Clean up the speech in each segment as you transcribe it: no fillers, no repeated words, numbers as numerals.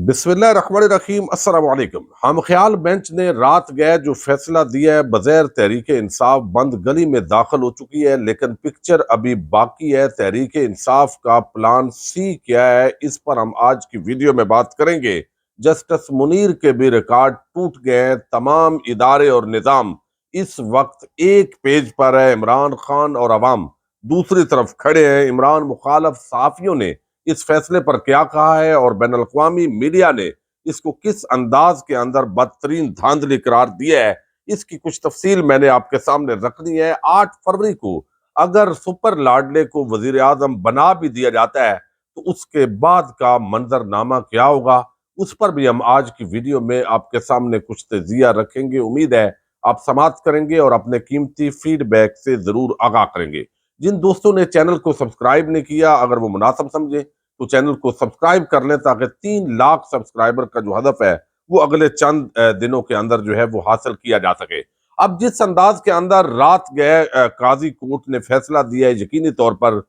بسم اللہ الرحمن الرحیم۔ السلام علیکم۔ ہم خیال بینچ نے رات گئے جو فیصلہ دیا ہے بغیر تحریک انصاف بند گلی میں داخل ہو چکی ہے، لیکن پکچر ابھی باقی ہے۔ تحریک انصاف کا پلان سی کیا ہے، اس پر ہم آج کی ویڈیو میں بات کریں گے۔ جسٹس منیر کے بھی ریکارڈ ٹوٹ گئے، تمام ادارے اور نظام اس وقت ایک پیج پر ہے، عمران خان اور عوام دوسری طرف کھڑے ہیں۔ عمران مخالف صحافیوں نے اس فیصلے پر کیا کہا ہے اور بین الاقوامی میڈیا نے اس کو کس انداز کے اندر بدترین دھاندلی قرار دیا ہے، اس کی کچھ تفصیل میں نے آپ کے سامنے رکھنی ہے۔ 8 فروری کو اگر سپر لاڈلے کو وزیر اعظم بنا بھی دیا جاتا ہے تو اس کے بعد کا منظرنامہ کیا ہوگا، اس پر بھی ہم آج کی ویڈیو میں آپ کے سامنے کچھ تجزیہ رکھیں گے۔ امید ہے آپ سماعت کریں گے اور اپنے قیمتی فیڈ بیک سے ضرور آگاہ کریں گے۔ جن دوستوں نے چینل کو سبسکرائب نہیں کیا، اگر وہ مناسب سمجھے تو چینل کو سبسکرائب کر لیں تاکہ 3 لاکھ سبسکرائبر کا جو ہدف ہے وہ اگلے چند دنوں کے اندر جو ہے وہ حاصل کیا جا سکے۔ اب جس انداز کے اندر رات گئے قاضی کورٹ نے فیصلہ دیا ہے، یقینی طور پر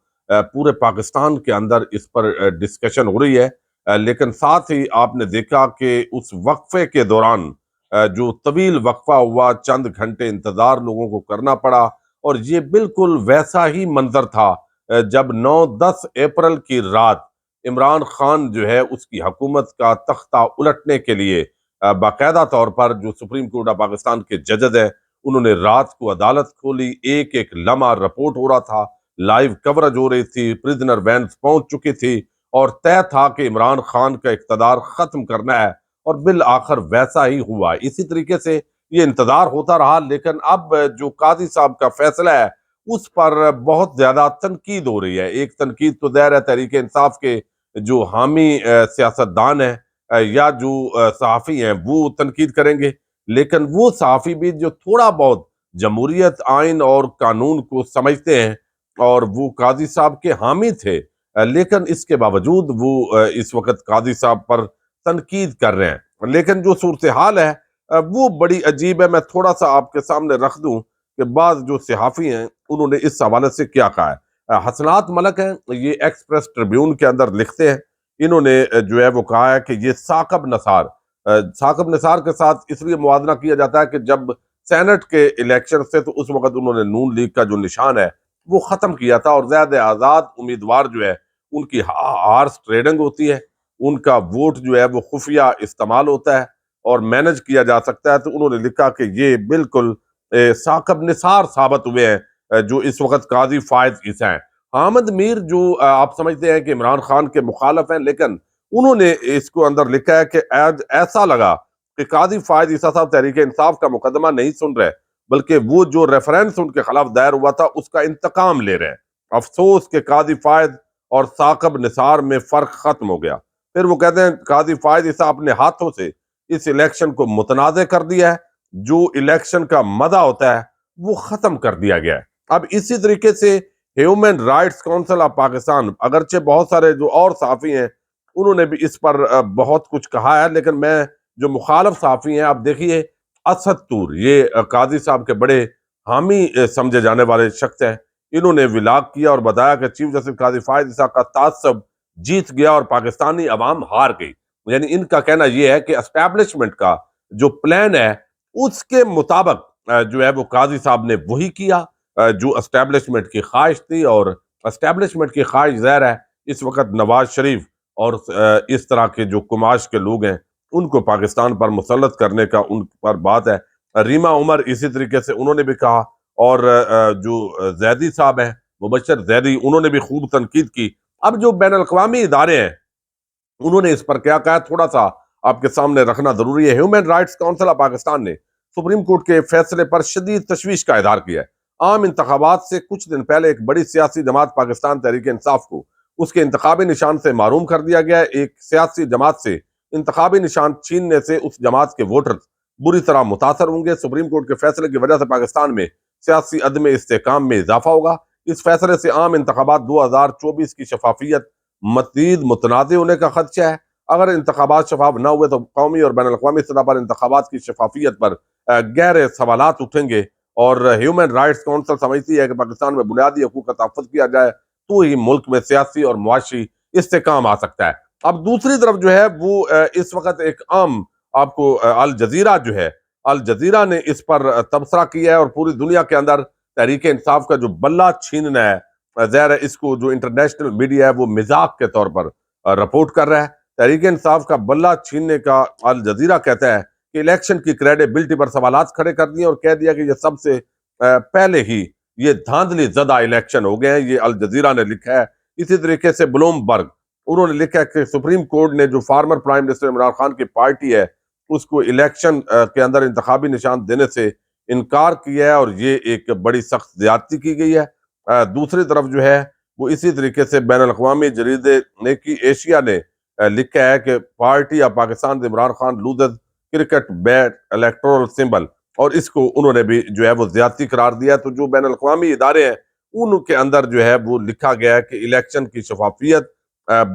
پورے پاکستان کے اندر اس پر ڈسکشن ہو رہی ہے، لیکن ساتھ ہی آپ نے دیکھا کہ اس وقفے کے دوران جو طویل وقفہ ہوا، چند گھنٹے انتظار لوگوں کو کرنا پڑا، اور یہ بالکل ویسا ہی منظر تھا جب 9-10 اپریل کی رات عمران خان جو ہے اس کی حکومت کا تختہ الٹنے کے لیے باقاعدہ طور پر جو سپریم کورٹ آف پاکستان کے ججز ہیں انہوں نے رات کو عدالت کھولی، ایک ایک لمحہ رپورٹ ہو رہا تھا، لائیو کوریج ہو رہی تھی، پریزنر وینز پہنچ چکی تھی، اور طے تھا کہ عمران خان کا اقتدار ختم کرنا ہے، اور بالآخر ویسا ہی ہوا۔ اسی طریقے سے یہ انتظار ہوتا رہا، لیکن اب جو قاضی صاحب کا فیصلہ ہے اس پر بہت زیادہ تنقید ہو رہی ہے۔ ایک تنقید تو ظاہر ہے تحریک انصاف کے جو حامی سیاستدان ہیں یا جو صحافی ہیں وہ تنقید کریں گے، لیکن وہ صحافی بھی جو تھوڑا بہت جمہوریت، آئین اور قانون کو سمجھتے ہیں اور وہ قاضی صاحب کے حامی تھے، لیکن اس کے باوجود وہ اس وقت قاضی صاحب پر تنقید کر رہے ہیں۔ لیکن جو صورتحال ہے وہ بڑی عجیب ہے۔ میں تھوڑا سا آپ کے سامنے رکھ دوں کہ بعض جو صحافی ہیں انہوں نے اس حوالے سے کیا کہا ہے۔ حسنات ملک ہیں، یہ ایکسپریس ٹریبیون کے اندر لکھتے ہیں، انہوں نے جو ہے وہ کہا ہے کہ یہ ثاقب نثار کے ساتھ اس لیے موازنہ کیا جاتا ہے کہ جب سینٹ کے الیکشن سے تو اس وقت انہوں نے نون لیگ کا جو نشان ہے وہ ختم کیا تھا، اور زیادہ آزاد امیدوار جو ہے ان کی ہارس ٹریڈنگ ہوتی ہے، ان کا ووٹ جو ہے وہ خفیہ استعمال ہوتا ہے اور مینج کیا جا سکتا ہے۔ تو انہوں نے لکھا کہ یہ بالکل ثاقب نثار ثابت ہوئے ہیں جو اس وقت قاضی فائز عیسیٰ ہیں۔ حامد میر جو آپ سمجھتے ہیں کہ عمران خان کے مخالف ہیں، لیکن انہوں نے اس کو اندر لکھا ہے کہ ایسا لگا کہ قاضی فائز عیسیٰ صاحب تحریک انصاف کا مقدمہ نہیں سن رہے، بلکہ وہ جو ریفرنس ان کے خلاف دائر ہوا تھا اس کا انتقام لے رہے ہیں۔ افسوس کہ قاضی فائز اور ثاقب نثار میں فرق ختم ہو گیا۔ پھر وہ کہتے ہیں قاضی فائز عیسیٰ اپنے ہاتھوں سے اس الیکشن کو متنازع کر دیا ہے، جو الیکشن کا مزہ ہوتا ہے وہ ختم کر دیا گیا ہے۔ اب اسی طریقے سے human rights council of Pakistan, اگرچہ بہت سارے جو اور صحافی ہیں انہوں نے بھی اس پر بہت کچھ کہا ہے، لیکن میں جو مخالف صحافی ہیں آپ دیکھیے، اسد طور یہ قاضی صاحب کے بڑے حامی سمجھے جانے والے شخص ہیں، انہوں نے ولاگ کیا اور بتایا کہ چیف جسٹس قاضی فائز عیسیٰ کا تعصب جیت گیا اور پاکستانی عوام ہار گئی۔ یعنی ان کا کہنا یہ ہے کہ اسٹیبلشمنٹ کا جو پلان ہے اس کے مطابق جو ہے وہ قاضی صاحب نے وہی کیا جو اسٹیبلشمنٹ کی خواہش تھی، اور اسٹیبلشمنٹ کی خواہش ظاہر ہے اس وقت نواز شریف اور اس طرح کے جو کماش کے لوگ ہیں ان کو پاکستان پر مسلط کرنے کا ان پر بات ہے۔ ریما عمر اسی طریقے سے انہوں نے بھی کہا، اور جو زیدی صاحب ہیں مبشر زیدی انہوں نے بھی خوب تنقید کی۔ اب جو بین الاقوامی ادارے ہیں انہوں نے اس پر کیا کہا تھوڑا سا آپ کے سامنے رکھنا ضروری ہے۔ Human rights council of Pakistan نے سپریم کورٹ کے فیصلے پر شدید تشویش کا اظہار کیا ہے۔ عام انتخابات سے کچھ دن پہلے ایک بڑی سیاسی جماعت پاکستان تحریک انصاف کو اس کے انتخابی نشان سے محروم کر دیا گیا ہے۔ ایک سیاسی جماعت سے انتخابی نشان چھیننے سے اس جماعت کے ووٹرز بری طرح متاثر ہوں گے۔ سپریم کورٹ کے فیصلے کی وجہ سے پاکستان میں سیاسی عدم استحکام میں اضافہ ہوگا۔ اس فیصلے سے عام انتخابات 2024 کی شفافیت مزید متنازع ہونے کا خدشہ ہے۔ اگر انتخابات شفاف نہ ہوئے تو قومی اور بین الاقوامی سطح پر انتخابات کی شفافیت پر گہرے سوالات اٹھیں گے، اور ہیومن رائٹس کونسل سمجھتی ہے کہ پاکستان میں بنیادی حقوق کا تحفظ کیا جائے تو ہی ملک میں سیاسی اور معاشی استحکام آ سکتا ہے۔ اب دوسری طرف جو ہے وہ اس وقت ایک عام آپ کو الجزیرہ جو ہے، الجزیرہ نے اس پر تبصرہ کیا ہے، اور پوری دنیا کے اندر تحریک انصاف کا جو بلہ چھیننا ہے، ظاہر ہے اس کو جو انٹرنیشنل میڈیا ہے وہ مذاق کے طور پر رپورٹ کر رہا ہے۔ تحریک انصاف کا بلہ چھیننے کا الجزیرہ کہتا ہے کہ الیکشن کی کریڈیبلٹی پر سوالات کھڑے کر دیے، اور کہہ دیا کہ یہ سب سے پہلے ہی یہ دھاندلی زدہ الیکشن ہو گئے ہیں۔ یہ الجزیرہ نے لکھا ہے۔ اسی طریقے سے بلومبرگ، انہوں نے لکھا ہے کہ سپریم کورٹ نے جو former prime minister Imran Khan کی پارٹی ہے اس کو الیکشن کے اندر انتخابی نشان دینے سے انکار کیا ہے، اور یہ ایک بڑی سخت زیادتی کی گئی ہے۔ دوسری طرف جو ہے وہ اسی طریقے سے بین الاقوامی جریدے نیکی ایشیا نے لکھا ہے کہ party of Pakistan Imran Khan loses cricket bat electoral symbol, اور اس کو انہوں نے بھی جو ہے وہ زیادتی قرار دیا۔ تو جو بین الاقوامی ادارے ہیں ان کے اندر جو ہے وہ لکھا گیا ہے کہ الیکشن کی شفافیت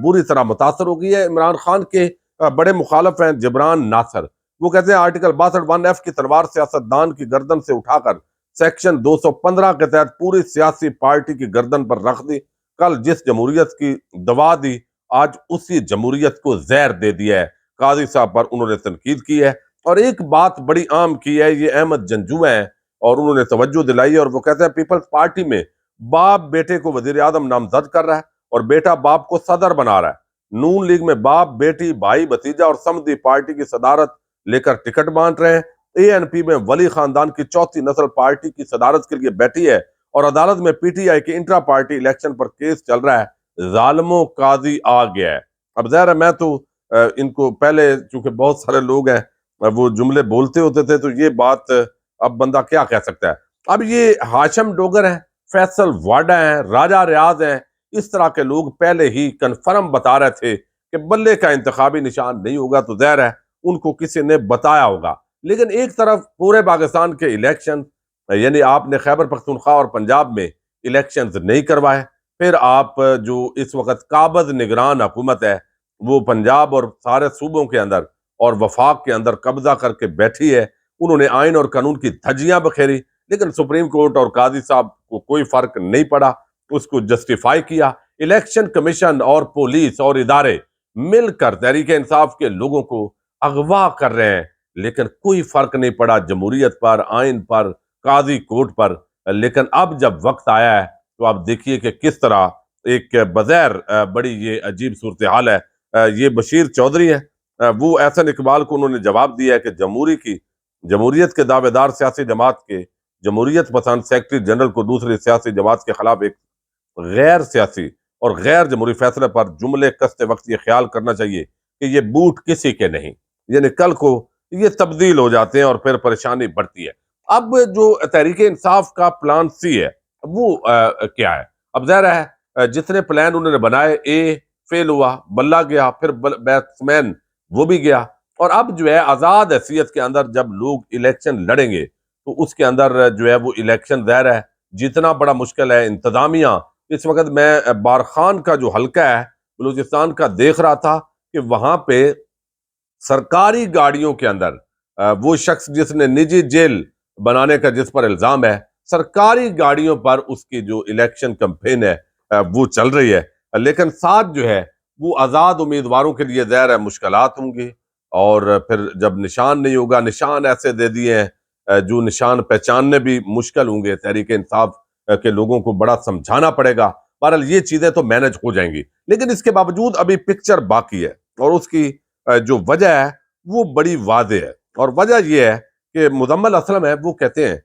بری طرح متاثر ہو گئی ہے۔ عمران خان کے بڑے مخالف ہیں جبران ناصر، وہ کہتے ہیں آرٹیکل 62(1)(f) کی تلوار سیاستدان کی گردن سے اٹھا کر سیکشن 215 کے تحت پوری سیاسی پارٹی کی گردن پر رکھ دی۔ کل جس جمہوریت کی دعا دی آج اسی جمہوریت کو زہر دے دیا ہے۔ قاضی صاحب پر انہوں نے تنقید کی ہے، اور ایک بات بڑی عام کی ہے، یہ احمد جنجوع ہیں اور انہوں نے توجہ دلائی ہے، اور وہ کہتے ہیں پیپلز پارٹی میں باپ بیٹے کو وزیر اعظم نامزد کر رہا ہے اور بیٹا باپ کو صدر بنا رہا ہے۔ نون لیگ میں باپ بیٹی بھائی بھتیجا اور سمدھی پارٹی کی صدارت لے کر ٹکٹ بانٹ رہے ہیں۔ اے این پی میں ولی خاندان کی چوتھی نسل پارٹی کی صدارت کے لیے بیٹھی ہے، اور عدالت میں پی ٹی آئی کے انٹرا پارٹی الیکشن پر کیس چل رہا ہے۔ ظالموں قاضی آ گیا ہے۔ اب ظاہر ہے میں تو ان کو پہلے چونکہ بہت سارے لوگ ہیں وہ جملے بولتے ہوتے تھے، تو یہ بات اب بندہ کیا کہہ سکتا ہے۔ اب یہ ہاشم ڈوگر ہیں، فیصل واڈا ہیں، راجہ ریاض ہیں، اس طرح کے لوگ پہلے ہی کنفرم بتا رہے تھے کہ بلے کا انتخابی نشان نہیں ہوگا، تو ظاہر ہے ان کو کسی نے بتایا ہوگا۔ لیکن ایک طرف پورے پاکستان کے الیکشن، یعنی آپ نے خیبر پختونخوا اور پنجاب میں الیکشنز نہیں کروائے، پھر آپ جو اس وقت قابض نگران حکومت ہے وہ پنجاب اور سارے صوبوں کے اندر اور وفاق کے اندر قبضہ کر کے بیٹھی ہے۔ انہوں نے آئین اور قانون کی دھجیاں بکھیری، لیکن سپریم کورٹ اور قاضی صاحب کو کوئی فرق نہیں پڑا، اس کو جسٹیفائی کیا۔ الیکشن کمیشن اور پولیس اور ادارے مل کر تحریک انصاف کے لوگوں کو اغوا کر رہے ہیں، لیکن کوئی فرق نہیں پڑا جمہوریت پر، آئین پر، قاضی کورٹ پر۔ لیکن اب جب وقت آیا ہے تو آپ دیکھیے کہ کس طرح ایک بظاہر بڑی یہ عجیب صورتحال ہے۔ یہ بشیر چودھری ہے، وہ احسن اقبال کو انہوں نے جواب دیا ہے کہ جمہوریت کے دعوے دار سیاسی جماعت کے جمہوریت پسند سیکرٹری جنرل کو دوسری سیاسی جماعت کے خلاف ایک غیر سیاسی اور غیر جمہوری فیصلے پر جملے کستے وقت یہ خیال کرنا چاہیے کہ یہ بوٹ کسی کے نہیں، یعنی کل کو یہ تبدیل ہو جاتے ہیں اور پھر پریشانی بڑھتی ہے۔ اب جو تحریک انصاف کا پلان سی ہے وہ کیا ہے؟ اب ظاہر ہے جتنے پلان انہوں نے بنائے، اے فیل ہوا، بلہ گیا، پھر بیٹسمین وہ بھی گیا، اور اب جو ہے آزاد حیثیت کے اندر جب لوگ الیکشن لڑیں گے تو اس کے اندر جو ہے وہ الیکشن ظاہر ہے جتنا بڑا مشکل ہے۔ انتظامیہ اس وقت میں بارخان کا جو حلقہ ہے بلوچستان کا دیکھ رہا تھا کہ وہاں پہ سرکاری گاڑیوں کے اندر وہ شخص جس نے نجی جیل بنانے کا جس پر الزام ہے، سرکاری گاڑیوں پر اس کی جو الیکشن کمپین ہے وہ چل رہی ہے، لیکن ساتھ جو ہے وہ آزاد امیدواروں کے لیے ظاہر ہے مشکلات ہوں گی، اور پھر جب نشان نہیں ہوگا، نشان ایسے دے دیے ہیں جو نشان پہچاننے بھی مشکل ہوں گے، تحریک انصاف کے لوگوں کو بڑا سمجھانا پڑے گا۔ بہرحال یہ چیزیں تو مینج ہو جائیں گی، لیکن اس کے باوجود ابھی پکچر باقی ہے، اور اس کی جو وجہ ہے وہ بڑی واضح ہے، اور وجہ یہ ہے کہ مزمل اسلم ہے، وہ کہتے ہیں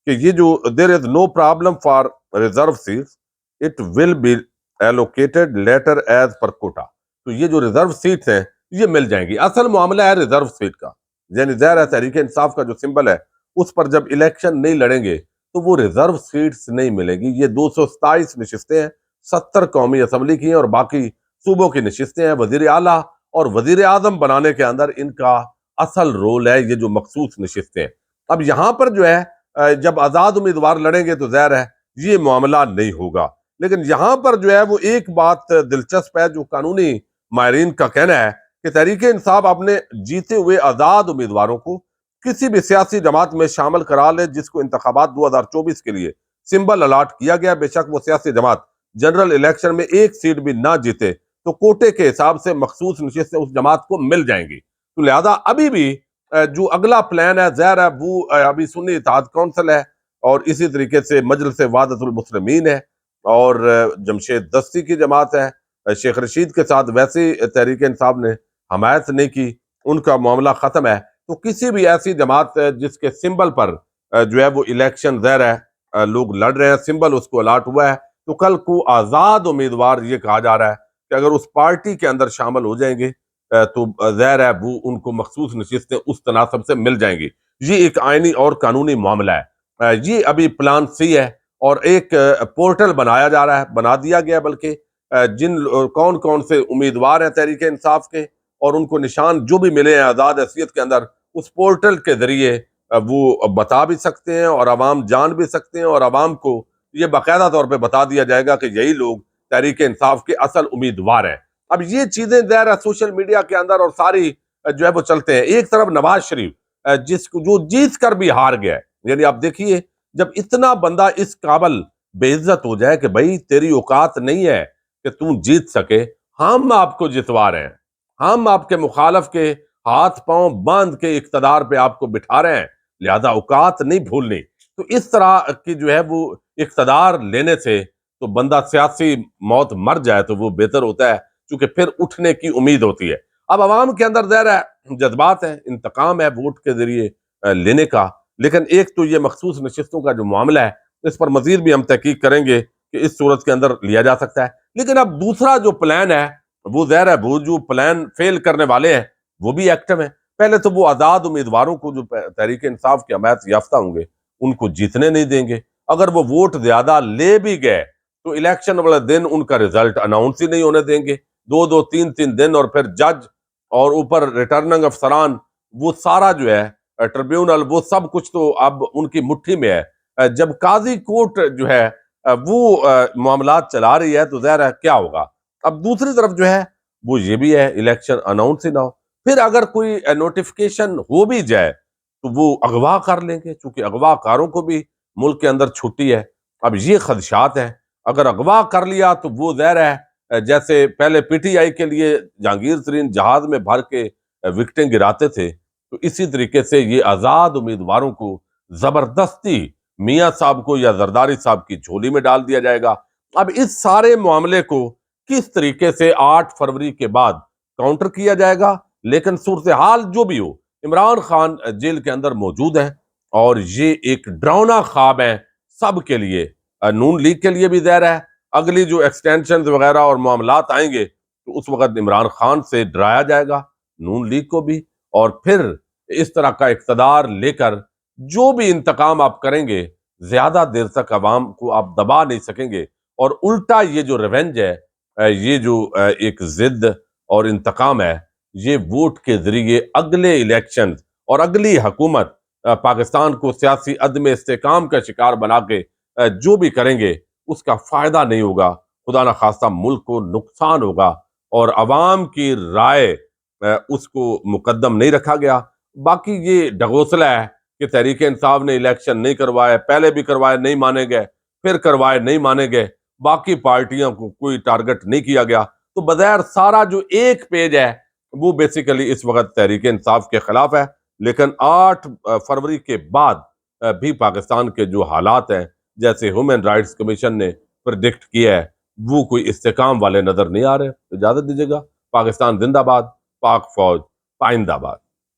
کہ یہ جو there is no problem for reserve seats, it will be allocated later as per quota، تو یہ جو ریزرو سیٹس ہیں یہ مل جائیں گی۔ اصل معاملہ ہے ریزرو سیٹ کا، یعنی ظاہر ہے تحریک انصاف کا جو سمبل ہے اس پر جب الیکشن نہیں لڑیں گے تو وہ ریزرو سیٹس نہیں ملے گی۔ یہ 227 نشستیں ہیں، 70 قومی اسمبلی کی ہیں اور باقی صوبوں کی نشستیں ہیں۔ وزیر اعلیٰ اور وزیر اعظم بنانے کے اندر ان کا اصل رول ہے، یہ جو مخصوص نشستیں ہیں۔ اب یہاں پر جو ہے جب آزاد امیدوار لڑیں گے تو ظاہر ہے یہ معاملہ نہیں ہوگا، لیکن یہاں پر جو ہے وہ ایک بات دلچسپ ہے جو قانونی ماہرین کا کہنا ہے کہ تحریک انصاف اپنے جیتے ہوئے آزاد امیدواروں کو کسی بھی سیاسی جماعت میں شامل کرا لے جس کو انتخابات 2024 کے لیے سمبل الاٹ کیا گیا، بے شک وہ سیاسی جماعت جنرل الیکشن میں ایک سیٹ بھی نہ جیتے تو کوٹے کے حساب سے مخصوص نشستیں اس جماعت کو مل جائیں گی. تو لہذا ابھی بھی جو اگلا پلان ہے ظاہر ہے وہ ابھی سنی اتحاد کونسل ہے، اور اسی طریقے سے مجلس وحدت المسلمین ہے، اور جمشید دستی کی جماعت ہے. شیخ رشید کے ساتھ ویسے تحریک انصاف نے حمایت نہیں کی، ان کا معاملہ ختم ہے. تو کسی بھی ایسی جماعت جس کے سمبل پر جو ہے وہ الیکشن ظاہر ہے لوگ لڑ رہے ہیں، سمبل اس کو الاٹ ہوا ہے، تو کل کو آزاد امیدوار یہ کہا جا رہا ہے کہ اگر اس پارٹی کے اندر شامل ہو جائیں گے تو ظاہر ہے وہ ان کو مخصوص نشستیں اس تناسب سے مل جائیں گی. یہ ایک آئینی اور قانونی معاملہ ہے. یہ ابھی پلان سی ہے، اور ایک پورٹل بنایا جا رہا ہے، بنا دیا گیا، بلکہ کون کون سے امیدوار ہیں تحریک انصاف کے، اور ان کو نشان جو بھی ملے ہیں آزاد حیثیت کے اندر، اس پورٹل کے ذریعے وہ بتا بھی سکتے ہیں اور عوام جان بھی سکتے ہیں، اور عوام کو یہ باقاعدہ طور پہ بتا دیا جائے گا کہ یہی لوگ تحریک انصاف کے اصل امیدوار ہیں. اب یہ چیزیں ظاہر ہے سوشل میڈیا کے اندر اور ساری جو ہے وہ چلتے ہیں. ایک طرف نواز شریف جس کو جو جیت کر بھی ہار گیا ہے، یعنی آپ دیکھیے جب اتنا بندہ اس قابل بے عزت ہو جائے کہ بھائی تیری اوقات نہیں ہے کہ تم جیت سکے، ہم آپ کو جتوا رہے ہیں، ہم آپ کے مخالف کے ہاتھ پاؤں باندھ کے اقتدار پہ آپ کو بٹھا رہے ہیں، لہذا اوقات نہیں بھولنی. تو اس طرح کی جو ہے وہ اقتدار لینے سے تو بندہ سیاسی موت مر جائے تو وہ بہتر ہوتا ہے، چونکہ پھر اٹھنے کی امید ہوتی ہے. اب عوام کے اندر ظاہر ہے جذبات ہیں، انتقام ہے ووٹ کے ذریعے لینے کا، لیکن ایک تو یہ مخصوص نشستوں کا جو معاملہ ہے اس پر مزید بھی ہم تحقیق کریں گے کہ اس صورت کے اندر لیا جا سکتا ہے. لیکن اب دوسرا جو پلان ہے وہ ظاہر ہے وہ جو پلان فیل کرنے والے ہیں وہ بھی ایکٹیو ہیں. پہلے تو وہ آزاد امیدواروں کو جو تحریک انصاف کی حمایت یافتہ ہوں گے ان کو جیتنے نہیں دیں گے. اگر وہ ووٹ زیادہ لے بھی گئے تو الیکشن والے دن ان کا رزلٹ اناؤنس ہی نہیں ہونے دیں گے، دو دو تین تین دن، اور پھر جج اور اوپر ریٹرننگ افسران وہ سارا جو ہے ٹریبیونل وہ سب کچھ تو اب ان کی مٹھی میں ہے. جب قاضی کورٹ جو ہے وہ معاملات چلا رہی ہے تو ظاہر ہے کیا ہوگا. اب دوسری طرف جو ہے وہ یہ بھی ہے الیکشن اناؤنس ہی نہ ہو، پھر اگر کوئی نوٹیفیکیشن ہو بھی جائے تو وہ اغوا کر لیں گے، چونکہ اغوا کاروں کو بھی ملک کے اندر چھٹی ہے. اب یہ خدشات ہیں، اگر اغوا کر لیا تو وہ ظاہر ہے جیسے پہلے پی ٹی آئی کے لیے جہانگیر ترین جہاز میں بھر کے وکٹیں گراتے تھے، تو اسی طریقے سے یہ آزاد امیدواروں کو زبردستی میاں صاحب کو یا زرداری صاحب کی جھولی میں ڈال دیا جائے گا. اب اس سارے معاملے کو کس طریقے سے 8 فروری کے بعد کاؤنٹر کیا جائے گا، لیکن صورتحال جو بھی ہو عمران خان جیل کے اندر موجود ہیں، اور یہ ایک ڈراؤنا خواب ہے سب کے لیے. نون لیگ کے لیے بھی ظاہر ہے اگلی جو ایکسٹینشن وغیرہ اور معاملات آئیں گے تو اس وقت عمران خان سے ڈرایا جائے گا نون لیگ کو بھی، اور پھر اس طرح کا اقتدار لے کر جو بھی انتقام آپ کریں گے زیادہ دیر تک عوام کو آپ دبا نہیں سکیں گے. اور الٹا یہ جو ریونج ہے، یہ جو ایک ضد اور انتقام ہے، یہ ووٹ کے ذریعے اگلے الیکشن اور اگلی حکومت پاکستان کو سیاسی عدم استحکام کا شکار بنا کے جو بھی کریں گے اس کا فائدہ نہیں ہوگا، خدا نہ خواستہ ملک کو نقصان ہوگا، اور عوام کی رائے اس کو مقدم نہیں رکھا گیا. باقی یہ ڈھگوسلہ ہے کہ تحریک انصاف نے الیکشن نہیں کروائے، پہلے بھی کروائے نہیں مانے گئے، پھر کروائے نہیں مانے گئے، باقی پارٹیوں کو کوئی ٹارگٹ نہیں کیا گیا. تو بظاہر سارا جو ایک پیج ہے وہ بیسیکلی اس وقت تحریک انصاف کے خلاف ہے. لیکن 8 فروری کے بعد بھی پاکستان کے جو حالات ہیں جیسے ہیومن رائٹس کمیشن نے پریڈکٹ کیا ہے وہ کوئی استحکام والے نظر نہیں آ رہے. اجازت دیجیے گا. پاکستان زندہ باد، پاک فوج پائندہ باد.